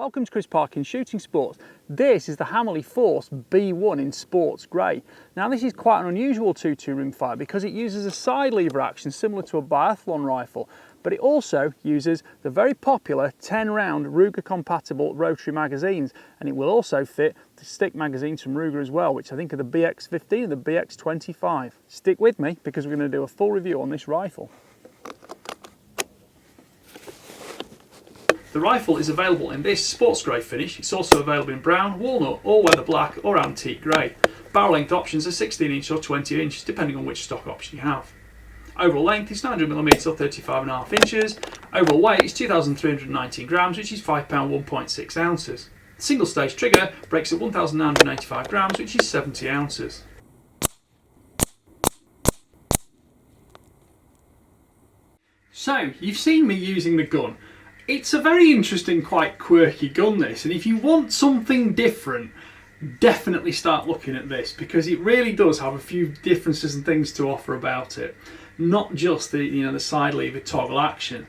Welcome to Chris Parkin's Shooting Sports. This is the Hammerli B1 in Sports Grey. Now this is quite an unusual 2-2 rimfire because it uses a side lever action similar to a biathlon rifle, but it also uses the very popular 10-round Ruger compatible rotary magazines, and it will also fit the stick magazines from Ruger as well, which I think are the BX15 and the BX25. Stick with me because we're going to do a full review on this rifle. The rifle is available in this sports grey finish. It's also available in brown, walnut, all-weather black or antique grey. Barrel length options are 16 inch or 20 inch depending on which stock option you have. Overall length is 900mm or 35.5 inches. Overall weight is 2,319 grams, which is £5 1.6 ounces. The single stage trigger breaks at 1,985 grams, which is 70 ounces. So, you've seen me using the gun. It's a very interesting, quite quirky gun this, and if you want something different, definitely start looking at this because it really does have a few differences and things to offer about it. Not just the side lever toggle action.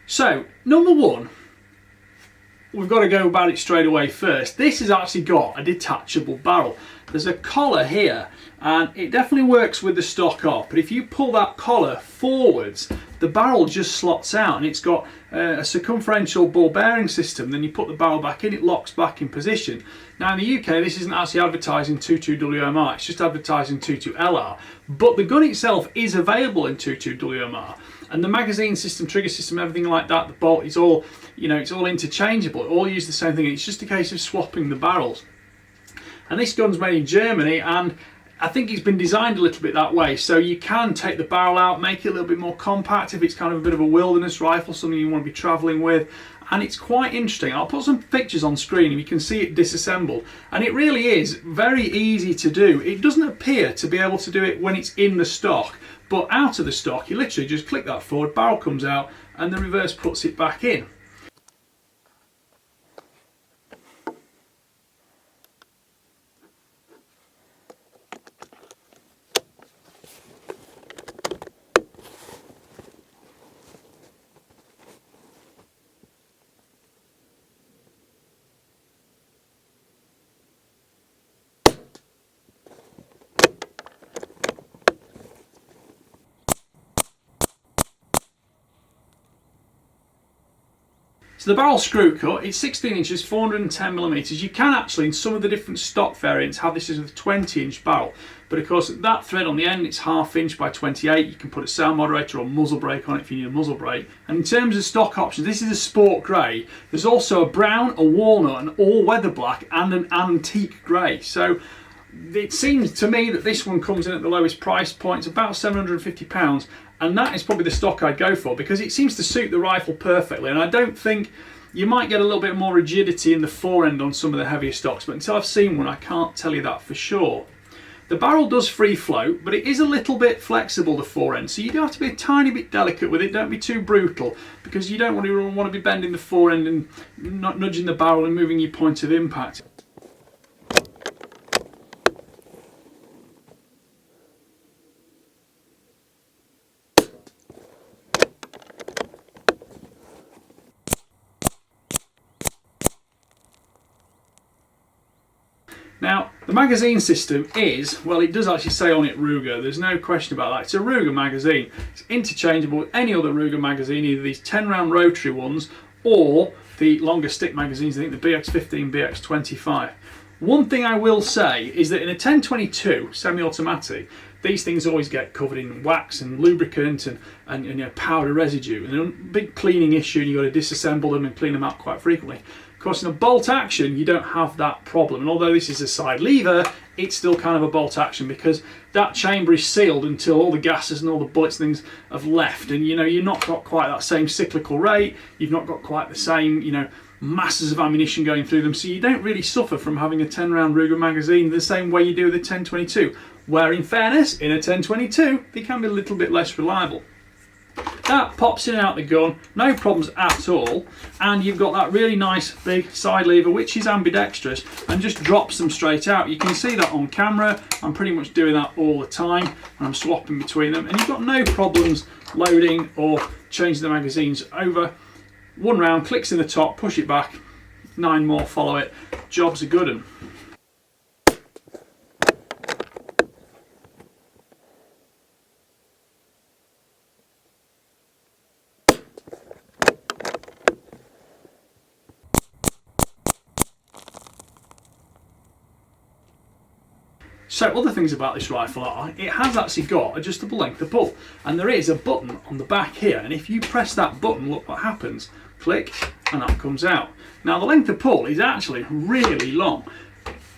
So, number one, we've got to go about it straight away first. This has actually got a detachable barrel. There's a collar here and it definitely works with the stock off, but if you pull that collar forwards, the barrel just slots out, and it's got a circumferential ball bearing system. Then you put the barrel back in, it locks back in position. Now in the UK this isn't actually advertising 22 WMR, it's just advertising 22 LR, but the gun itself is available in 22 WMR, and the magazine system, trigger system, everything like that, the bolt is all, it's all interchangeable, it all uses the same thing. It's just a case of swapping the barrels. And this gun's made in Germany, and I think it's been designed a little bit that way, so you can take the barrel out, make it a little bit more compact if it's kind of a bit of a wilderness rifle, something you want to be travelling with, and it's quite interesting. I'll put some pictures on screen and you can see it disassembled, and it really is very easy to do. It doesn't appear to be able to do it when it's in the stock, but out of the stock you literally just click that forward, barrel comes out and the reverse puts it back in. So the barrel screw cut, it's 16 inches, 410mm. You can actually, in some of the different stock variants, have this as a 20-inch barrel. But of course, that thread on the end, it's 1/2 inch by 28. You can put a sound moderator or muzzle brake on it if you need a muzzle brake. And in terms of stock options, this is a sport grey. There's also a brown, a walnut, an all-weather black, and an antique grey. So it seems to me that this one comes in at the lowest price point. It's about £750. And that is probably the stock I'd go for because it seems to suit the rifle perfectly, and I don't think you might get a little bit more rigidity in the forend on some of the heavier stocks, but until I've seen one I can't tell you that for sure. The barrel does free float, but it is a little bit flexible, the forend, so you do have to be a tiny bit delicate with it. Don't be too brutal because you don't want to be bending the forend and not nudging the barrel and moving your point of impact. Now, the magazine system is, well, it does actually say on it Ruger, there's no question about that. It's a Ruger magazine. It's interchangeable with any other Ruger magazine, either these 10-round rotary ones or the longer stick magazines, I think the BX15, BX25. One thing I will say is that in a 1022 semi-automatic, these things always get covered in wax and lubricant and powder residue, and they're a big cleaning issue, and you've got to disassemble them and clean them out quite frequently. Of course, in a bolt action, you don't have that problem, and although this is a side lever, it's still kind of a bolt action because that chamber is sealed until all the gases and all the bullets and things have left, and you've not got quite that same cyclical rate, you've not got quite the same, masses of ammunition going through them, so you don't really suffer from having a 10-round Ruger magazine the same way you do with a 1022, where in fairness, in a 1022, they can be a little bit less reliable. That pops in and out the gun, no problems at all, and you've got that really nice big side lever which is ambidextrous and just drops them straight out. You can see that on camera. I'm pretty much doing that all the time and I'm swapping between them, and you've got no problems loading or changing the magazines over. One round, clicks in the top, push it back, 9 more follow it. Job's a good one. So other things about this rifle are, it has actually got adjustable length of pull, and there is a button on the back here, and if you press that button, look what happens. Click, and that comes out. Now the length of pull is actually really long.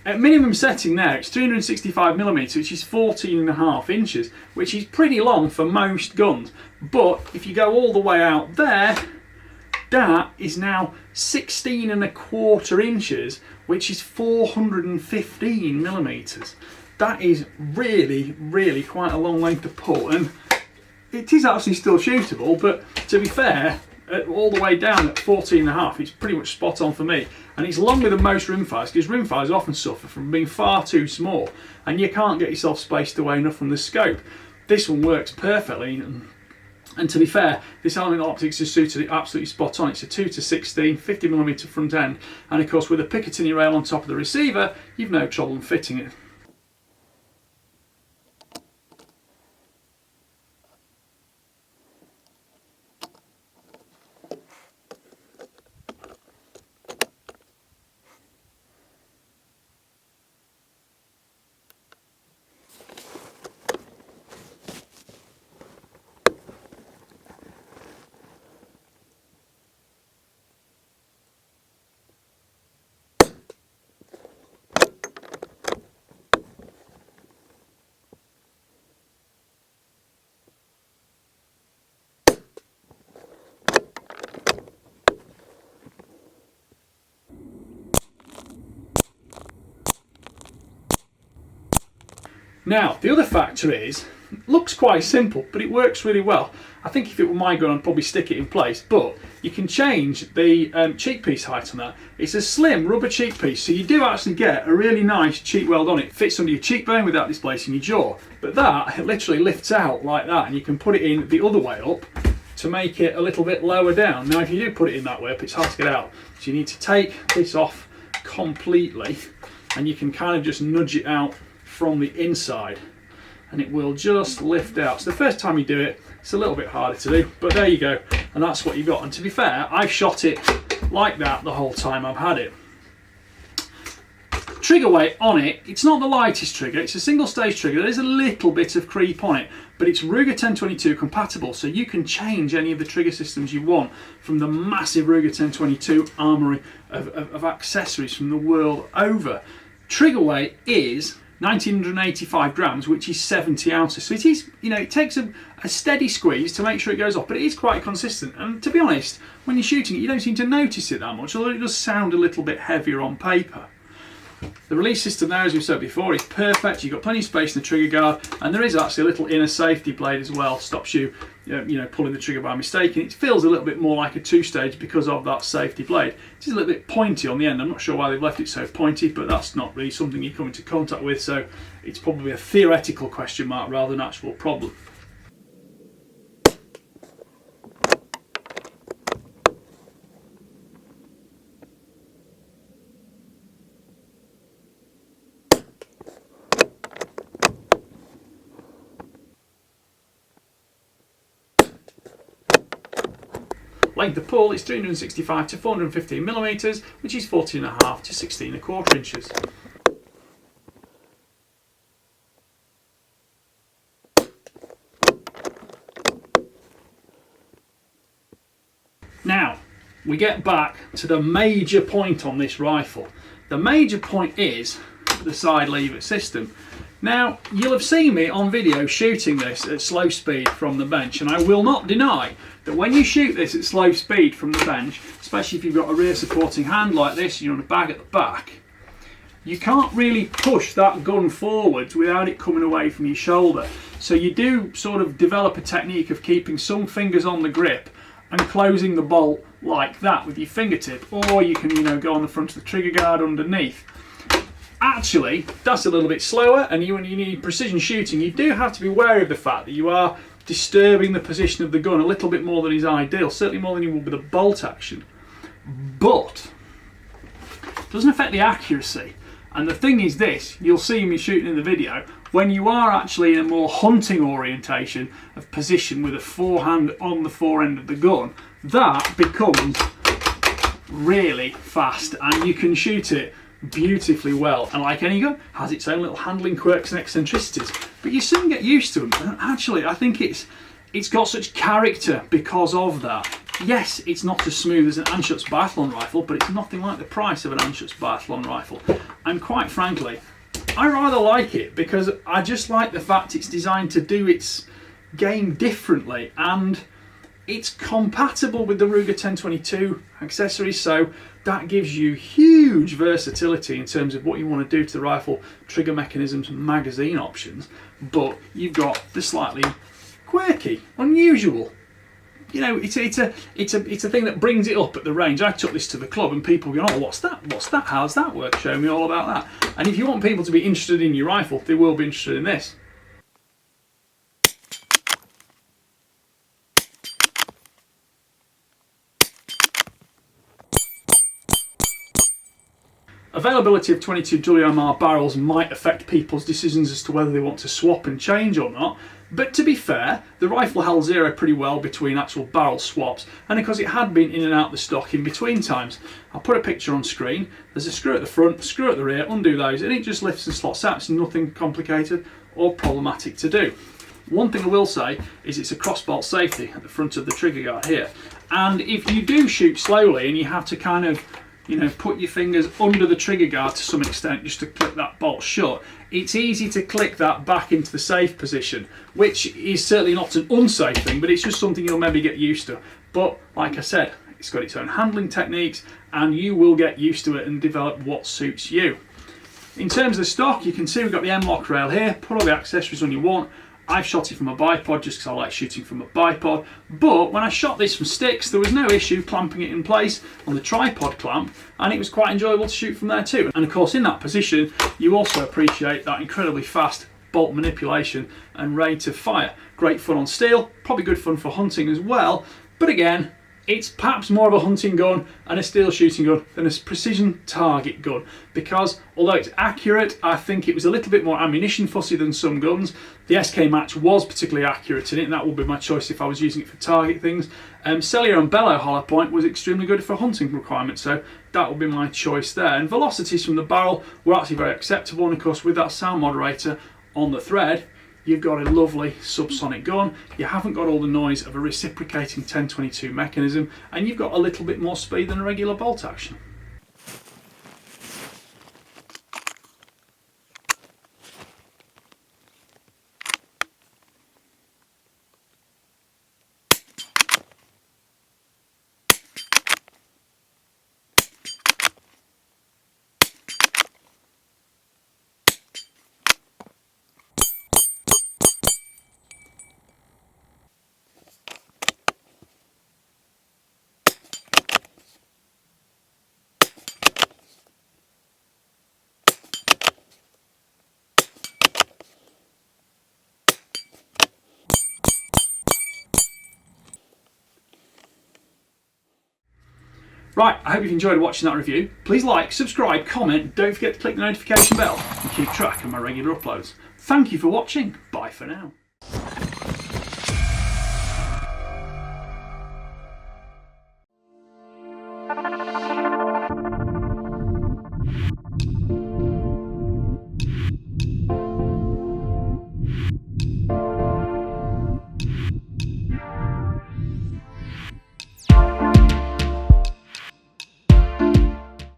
At minimum setting there, it's 365mm, which is 14.5 inches, which is pretty long for most guns. But if you go all the way out there, that is now 16.25 inches, which is 415mm. That is really, really quite a long length to pull, and it is actually still shootable, but to be fair, all the way down at 14.5, it's pretty much spot on for me. And it's longer than most rimfires, because rimfires often suffer from being far too small, and you can't get yourself spaced away enough from the scope. This one works perfectly, and to be fair, this element optics is suited it absolutely spot on. It's a 2:16, 50mm front end, and of course with a Picatinny rail on top of the receiver, you've no trouble fitting it. Now, the other factor is, it looks quite simple, but it works really well. I think if it were my gun, I'd probably stick it in place, but you can change the cheek piece height on that. It's a slim rubber cheek piece, so you do actually get a really nice cheek weld on it. It fits under your cheekbone without displacing your jaw. But that, it literally lifts out like that, and you can put it in the other way up to make it a little bit lower down. Now, if you do put it in that way up, it's hard to get out. So you need to take this off completely, and you can kind of just nudge it out from the inside, and it will just lift out. So the first time you do it, it's a little bit harder to do, but there you go, and that's what you got. And to be fair, I've shot it like that the whole time I've had it. Trigger weight on it, it's not the lightest trigger, it's a single stage trigger. There is a little bit of creep on it, but it's Ruger 1022 compatible, so you can change any of the trigger systems you want from the massive Ruger 1022 armoury of accessories from the world over. Trigger weight is 1985 grams, which is 70 ounces. So it is, you know, it takes a steady squeeze to make sure it goes off, but it is quite consistent. And to be honest, when you're shooting it, you don't seem to notice it that much, although it does sound a little bit heavier on paper. The release system there, as we've said before, is perfect. You've got plenty of space in the trigger guard, and there is actually a little inner safety blade as well. Stops you, pulling the trigger by mistake, and it feels a little bit more like a two-stage because of that safety blade. It is a little bit pointy on the end. I'm not sure why they've left it so pointy, but that's not really something you come into contact with, so it's probably a theoretical question mark rather than an actual problem. Length of pull is 365 to 415mm, which is 14.5 to 16.25 inches. Now, we get back to the major point on this rifle. The major point is the side lever system. Now, you'll have seen me on video shooting this at slow speed from the bench, and I will not deny that when you shoot this at slow speed from the bench, especially if you've got a rear supporting hand like this and you're on a bag at the back, you can't really push that gun forwards without it coming away from your shoulder. So you do sort of develop a technique of keeping some fingers on the grip and closing the bolt like that with your fingertip, or you can, go on the front of the trigger guard underneath. Actually, that's a little bit slower, and when you need precision shooting, you do have to be wary of the fact that you are disturbing the position of the gun a little bit more than is ideal, certainly more than you would with a bolt action. But doesn't affect the accuracy. And the thing is this, you'll see me shooting in the video, when you are actually in a more hunting orientation of position with a forehand on the forend of the gun, that becomes really fast and you can shoot it beautifully well. And like any gun, has its own little handling quirks and eccentricities, but you soon get used to them. And actually, I think it's got such character because of that. Yes, it's not as smooth as an Anschutz biathlon rifle, but it's nothing like the price of an Anschutz biathlon rifle. And quite frankly, I rather like it because I just like the fact it's designed to do its game differently, and it's compatible with the Ruger 1022 accessories, so that gives you huge versatility in terms of what you want to do to the rifle, trigger mechanisms and magazine options. But you've got the slightly quirky, unusual, you know, it's a thing that brings it up at the range. I took this to the club and people go, oh, what's that? How does that work? Show me all about that. And if you want people to be interested in your rifle, they will be interested in this. Availability of 22 WMR barrels might affect people's decisions as to whether they want to swap and change or not, but to be fair, the rifle held zero pretty well between actual barrel swaps, and because it had been in and out the stock in between times. I'll put a picture on screen. There's a screw at the front, a screw at the rear, undo those, and it just lifts and slots out. It's nothing complicated or problematic to do. One thing I will say is it's a crossbolt safety at the front of the trigger guard here, and if you do shoot slowly and you have to kind of, you know, put your fingers under the trigger guard to some extent just to click that bolt shut, it's easy to click that back into the safe position, which is certainly not an unsafe thing, but it's just something you'll maybe get used to. But like I said, it's got its own handling techniques and you will get used to it and develop what suits you. In terms of the stock, you can see we've got the M-LOK rail here. Put all the accessories on you want. I've shot it from a bipod just because I like shooting from a bipod, but when I shot this from sticks there was no issue clamping it in place on the tripod clamp, and it was quite enjoyable to shoot from there too. And of course in that position you also appreciate that incredibly fast bolt manipulation and rate of fire. Great fun on steel, probably good fun for hunting as well, but again, it's perhaps more of a hunting gun and a steel shooting gun than a precision target gun, because although it's accurate, I think it was a little bit more ammunition fussy than some guns. The SK Match was particularly accurate in it, and that would be my choice if I was using it for target things. Cellular and Bellow hollow point was extremely good for hunting requirements, so that would be my choice there. And velocities from the barrel were actually very acceptable, and of course with that sound moderator on the thread, you've got a lovely subsonic gun. You haven't got all the noise of a reciprocating 1022 mechanism, and you've got a little bit more speed than a regular bolt action. Right, I hope you've enjoyed watching that review. Please like, subscribe, comment, don't forget to click the notification bell and keep track of my regular uploads. Thank you for watching, bye for now.